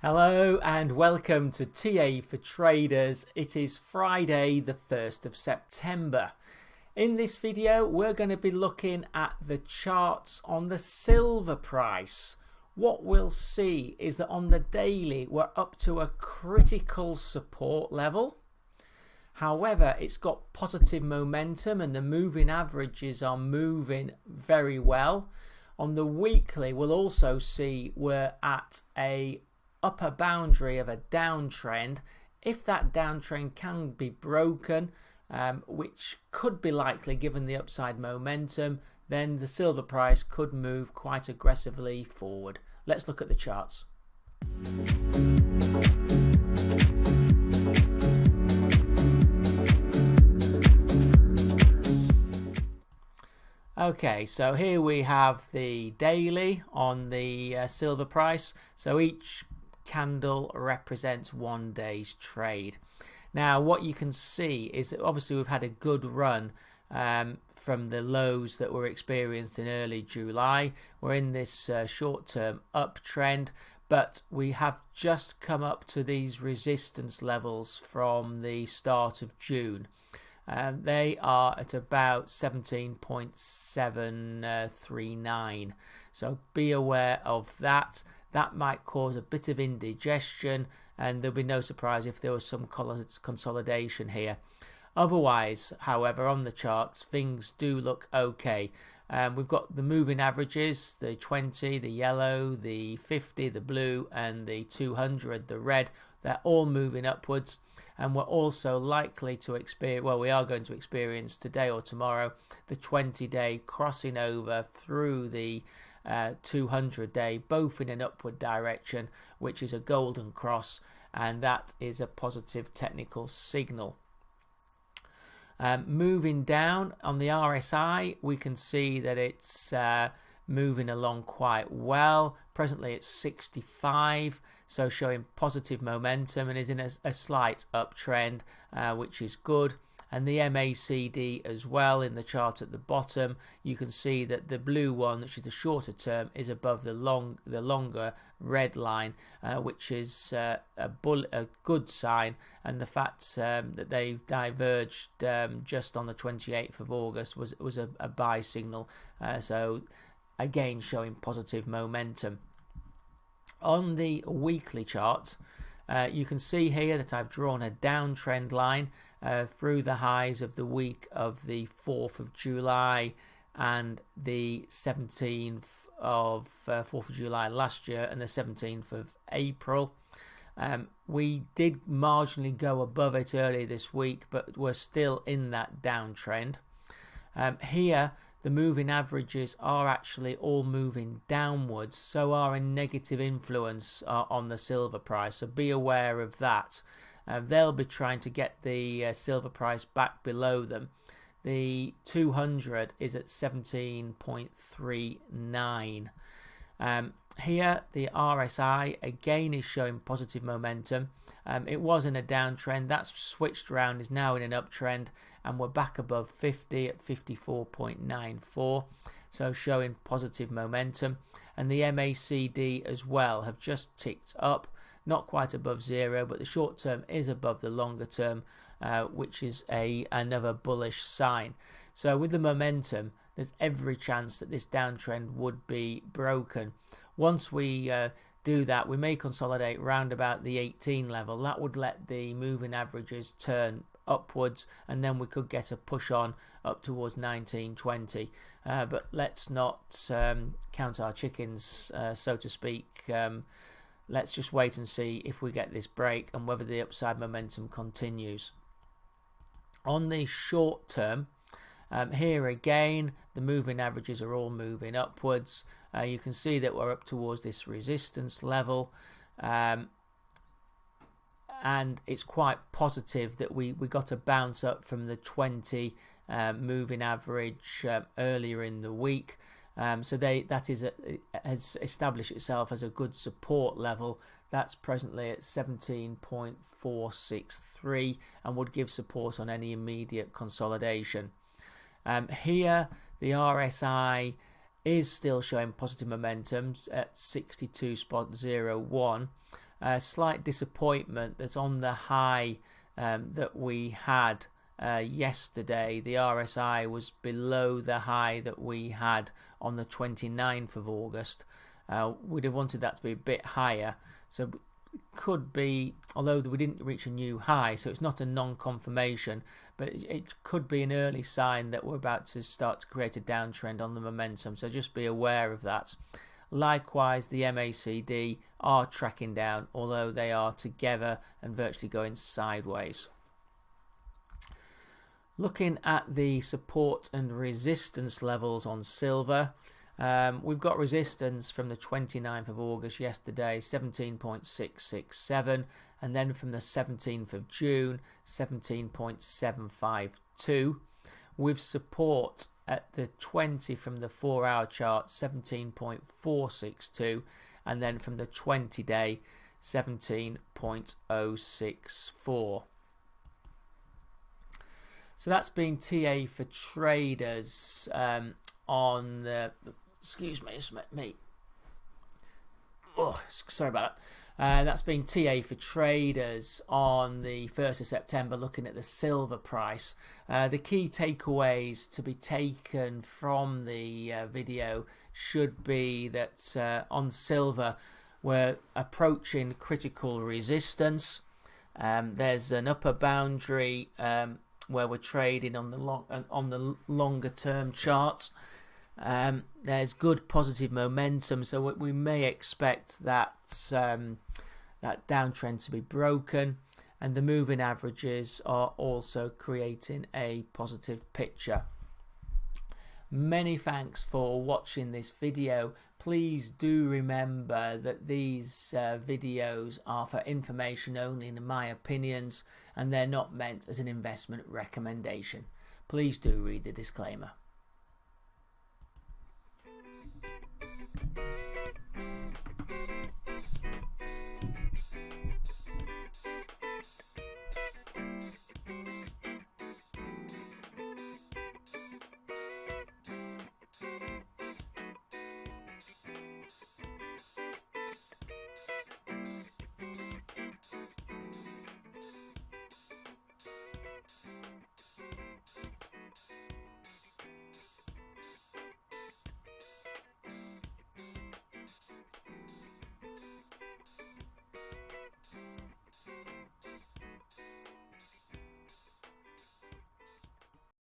Hello and welcome to TA for Traders. It is Friday the 1st of September. In this video we're going to be looking at the charts on the silver price. What we'll see is that on the daily we're up to a critical support level. However, it's got positive momentum and the moving averages are moving very well. On the weekly we'll also see we're at a upper boundary of a downtrend. If that downtrend can be broken, which could be likely given the upside momentum, then the silver price could move quite aggressively forward. Let's look at the charts. Okay, so here we have the daily on the silver price. So each candle represents 1 day's trade. Now what you can see is that obviously we've had a good run from the lows that were experienced in early July. We're in this short-term uptrend, but we have just come up to these resistance levels from the start of June. They are at about 17.739, so be aware of that. That might cause a bit of indigestion, and there'll be no surprise if there was some consolidation here. Otherwise, however, on the charts, things do look okay. We've got the moving averages, the 20, the yellow, the 50, the blue, and the 200, the red. They're all moving upwards, and we're also likely to experience, well, we are going to experience today or tomorrow, the 20-day crossing over through the 200-day, both in an upward direction, which is a golden cross, and that is a positive technical signal. Moving down on the RSI, we can see that it's moving along quite well. Presently it's 65, so showing positive momentum and is in a slight uptrend, which is good. And the MACD as well in the chart at the bottom, you can see that the blue one, which is the shorter term, is above the longer red line, which is a good sign. And the fact that they've diverged just on the 28th of August was a buy signal. So again, showing positive momentum. On the weekly chart, you can see here that I've drawn a downtrend line through the highs of the week of the 4th of July and the 17th of 4th of July last year and the 17th of April. We did marginally go above it earlier this week, but we're still in that downtrend. Here, the moving averages are actually all moving downwards, so are a negative influence on the silver price, so be aware of that. They'll be trying to get the silver price back below them. The 200 is at 17.39. Here, the RSI again is showing positive momentum. It was in a downtrend, that's switched around, is now in an uptrend, and we're back above 50 at 54.94, so showing positive momentum. And the MACD as well have just ticked up, not quite above zero, but the short term is above the longer term, which is another bullish sign. So with the momentum, there's every chance that this downtrend would be broken. Once we do that, we may consolidate round about the 18 level. That would let the moving averages turn upwards, and then we could get a push on up towards 1920. But let's not count our chickens, so to speak. Let's just wait and see if we get this break and whether the upside momentum continues. On the short term, here again, the moving averages are all moving upwards. You can see that we're up towards this resistance level, and it's quite positive that we got a bounce up from the 20 moving average earlier in the week. So that has established itself as a good support level. That's presently at 17.463 and would give support on any immediate consolidation. Here, the RSI is still showing positive momentum at 62.01. Slight disappointment that's on the high that we had yesterday. The RSI was below the high that we had on the 29th of August. We'd have wanted that to be a bit higher, so it could be, although we didn't reach a new high, so it's not a non-confirmation, but it could be an early sign that we're about to start to create a downtrend on the momentum, so just be aware of that. Likewise, the MACD are tracking down, although they are together and virtually going sideways. Looking at the support and resistance levels on silver, we've got resistance from the 29th of August yesterday, 17.667, and then from the 17th of June, 17.752, with support at the 20 from the 4-hour chart, 17.462, and then from the 20-day, 17.064. So that's been TA for traders on the, excuse me, oh, sorry about that. That's been TA for traders on the 1st of September, looking at the silver price. The key takeaways to be taken from the video should be that on silver we're approaching critical resistance. There's an upper boundary where we're trading on the longer term chart. There's good positive momentum, so we may expect that that downtrend to be broken, and the moving averages are also creating a positive picture. Many thanks for watching this video. Please do remember that these videos are for information only, in my opinions, and they're not meant as an investment recommendation. Please do read the disclaimer.